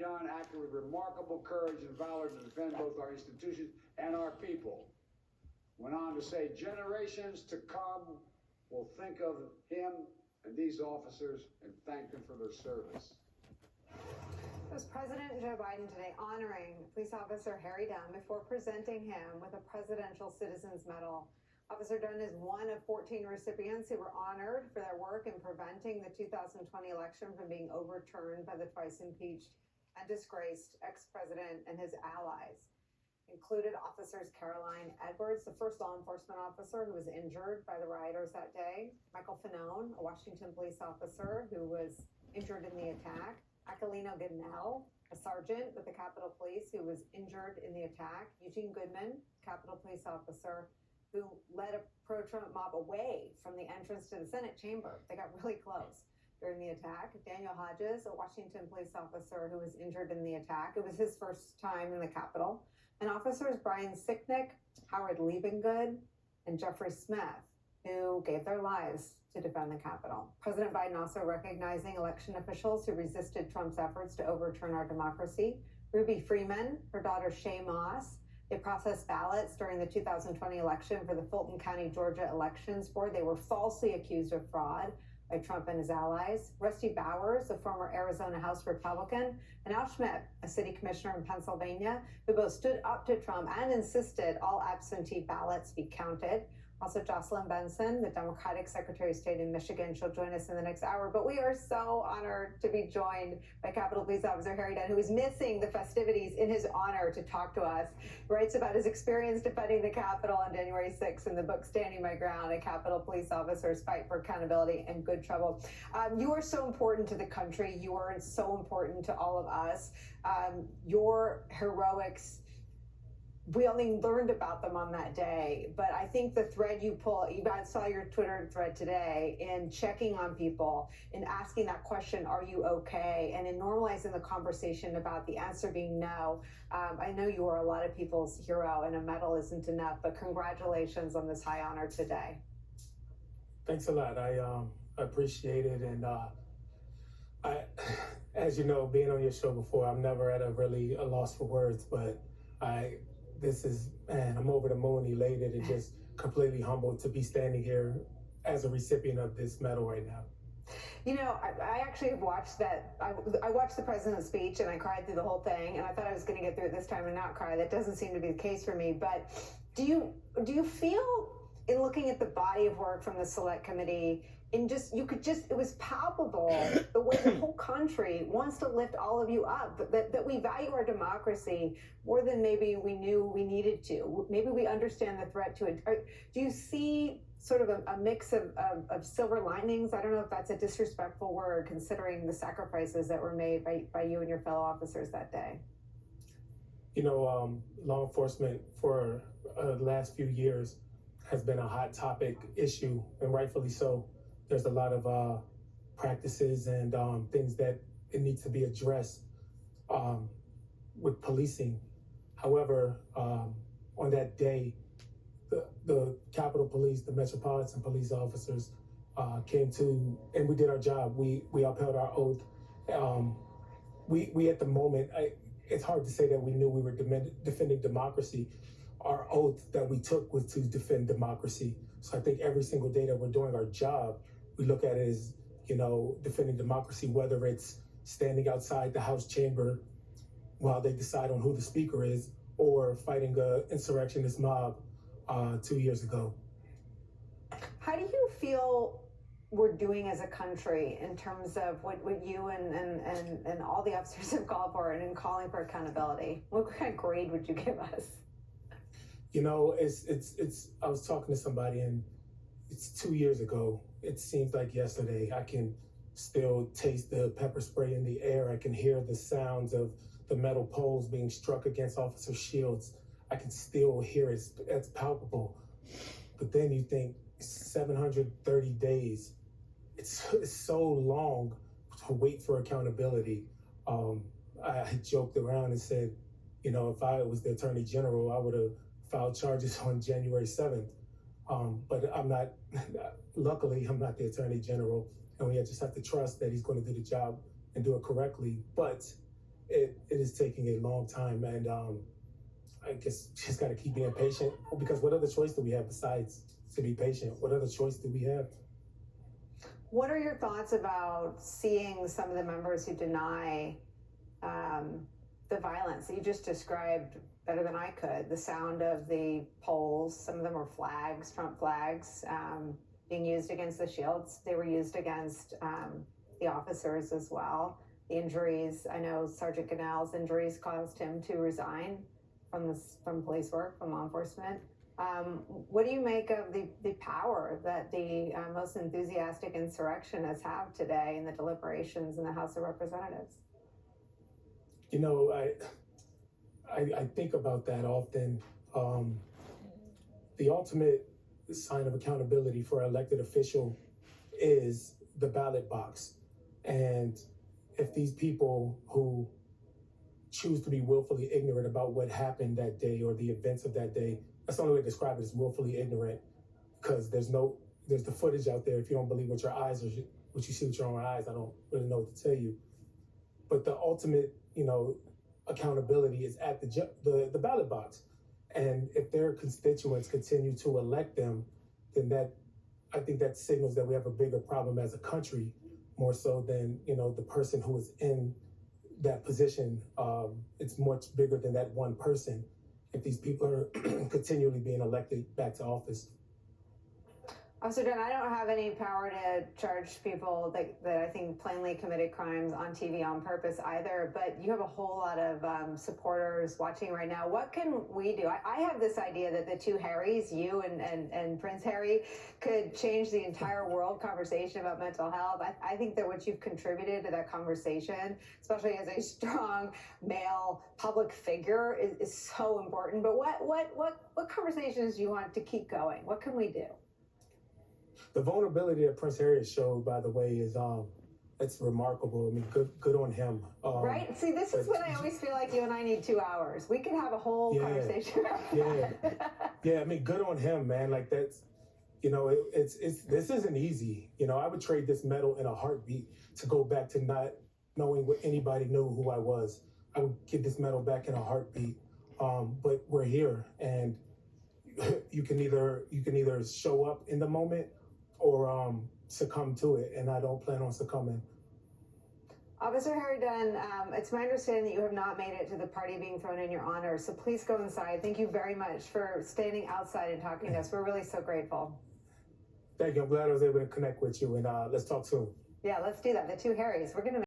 Dunn acted with remarkable courage and valor to defend both our institutions and our people. Went on to say, generations to come will think of him and these officers and thank them for their service. It was President Joe Biden today honoring police officer Harry Dunn before presenting him with a Presidential Citizens Medal. Officer Dunn is one of 14 recipients who were honored for their work in preventing the 2020 election from being overturned by the twice impeached and disgraced ex-president and his allies. Included officers Caroline Edwards, the first law enforcement officer who was injured by the rioters that day, Michael Fanone, a Washington police officer who was injured in the attack, Aquilino Gunnell, a sergeant with the Capitol Police who was injured in the attack, Eugene Goodman, Capitol Police officer, who led a pro-Trump mob away from the entrance to the Senate chamber. They got really close during the attack. Daniel Hodges, a Washington police officer who was injured in the attack. It was his first time in the Capitol. And officers Brian Sicknick, Howard Liebengood, and Jeffrey Smith, who gave their lives to defend the Capitol. President Biden also recognizing election officials who resisted Trump's efforts to overturn our democracy. Ruby Freeman, her daughter Shay Moss. They processed ballots during the 2020 election for the Fulton County, Georgia Elections Board. They were falsely accused of fraud by Trump and his allies. Rusty Bowers, a former Arizona House Republican, and Al Schmidt, a city commissioner in Pennsylvania, who both stood up to Trump and insisted all absentee ballots be counted. Also, Jocelyn Benson, the Democratic Secretary of State in Michigan. She'll join us in the next hour. But we are so honored to be joined by Capitol Police Officer Harry Dunn, who is missing the festivities in his honor to talk to us. He writes about his experience defending the Capitol on January 6th in the book Standing My Ground, A Capitol Police Officer's Fight for Accountability and Good Trouble. You are so important to the country. You are so important to all of us. Your heroics, we only learned about them on that day, but I think the thread you pull, I saw your Twitter thread today, in checking on people, in asking that question, are you okay? And in normalizing the conversation about the answer being no. I know you are a lot of people's hero, and a medal isn't enough, but congratulations on this high honor today. Thanks a lot. I appreciate it. And as you know, being on your show before, I'm never at a loss for words, but I'm over the moon, elated, and just completely humbled to be standing here as a recipient of this medal right now. You know, I actually have watched that. I watched the president's speech and I cried through the whole thing, and I thought I was going to get through it this time and not cry. That doesn't seem to be the case for me. But do you feel, in looking at the body of work from the Select Committee, it was palpable the way the whole country wants to lift all of you up, that we value our democracy more than maybe we knew we needed to. Maybe we understand the threat to it. Do you see sort of a mix of silver linings? I don't know if that's a disrespectful word, considering the sacrifices that were made by you and your fellow officers that day. You know, law enforcement for the last few years has been a hot topic issue, and rightfully so. There's a lot of practices and things that it needs to be addressed with policing. However, on that day, the Capitol Police, the Metropolitan Police officers came to, and we did our job. We upheld our oath. We at the moment, it's hard to say that we knew we were defending democracy. Our oath that we took was to defend democracy. So I think every single day that we're doing our job, we look at it as, you know, defending democracy, whether it's standing outside the House chamber while they decide on who the speaker is, or fighting an insurrectionist mob 2 years ago. How do you feel we're doing as a country in terms of what you and all the officers have called for, and in calling for accountability? What kind of grade would you give us? You know, I was talking to somebody, and it's 2 years ago. It seems like yesterday. I can still taste the pepper spray in the air. I can hear the sounds of the metal poles being struck against officer shields. I can still hear it. It's palpable. But then you think 730 days. It's so long to wait for accountability. I joked around and said, you know, if I was the Attorney General, I would have filed charges on January 7th. But I'm not, luckily, I'm not the Attorney General, and we just have to trust that he's going to do the job and do it correctly. But it is taking a long time, and I guess just got to keep being patient, because what other choice do we have besides to be patient? What other choice do we have? What are your thoughts about seeing some of the members who deny the violence that you just described better than I could? The sound of the polls, some of them were flags, Trump flags, being used against the shields. They were used against the officers as well. The injuries, I know Sergeant Ganell's injuries caused him to resign from police work, from law enforcement. What do you make of the power that the most enthusiastic insurrectionists have today in the deliberations in the House of Representatives? You know, I think about that often. The ultimate sign of accountability for an elected official is the ballot box. And if these people who choose to be willfully ignorant about what happened that day or the events of that day, that's the only way to describe it, is willfully ignorant, because there's the footage out there. If you don't believe what your eyes or what you see with your own eyes, I don't really know what to tell you. But the ultimate, accountability is at the ballot box. And if their constituents continue to elect them, then I think that signals that we have a bigger problem as a country, more so than, the person who is in that position. It's much bigger than that one person if these people are continually being elected back to office. Officer Dunn, I don't have any power to charge people that I think plainly committed crimes on TV on purpose either, but you have a whole lot of supporters watching right now. What can we do? I have this idea that the two Harrys, you and Prince Harry, could change the entire world conversation about mental health. I think that what you've contributed to that conversation, especially as a strong male public figure, is so important. But what conversations do you want to keep going? What can we do? The vulnerability that Prince Harry has showed, by the way, is it's remarkable. I mean, good on him. Right? See, this is when I always feel like you and I need 2 hours. We can have a whole conversation. Yeah. I mean, good on him, man. Like, that's, this isn't easy. I would trade this medal in a heartbeat to go back to not knowing what anybody knew who I was. I would give this medal back in a heartbeat. But we're here, and you can either show up in the moment or succumb to it, and I don't plan on succumbing. Officer Harry Dunn, it's my understanding that you have not made it to the party being thrown in your honor, so please go inside. Thank you very much for standing outside and talking to us. We're really so grateful. Thank you. I'm glad I was able to connect with you, and let's talk soon. Yeah, let's do that. The two Harrys. We're going to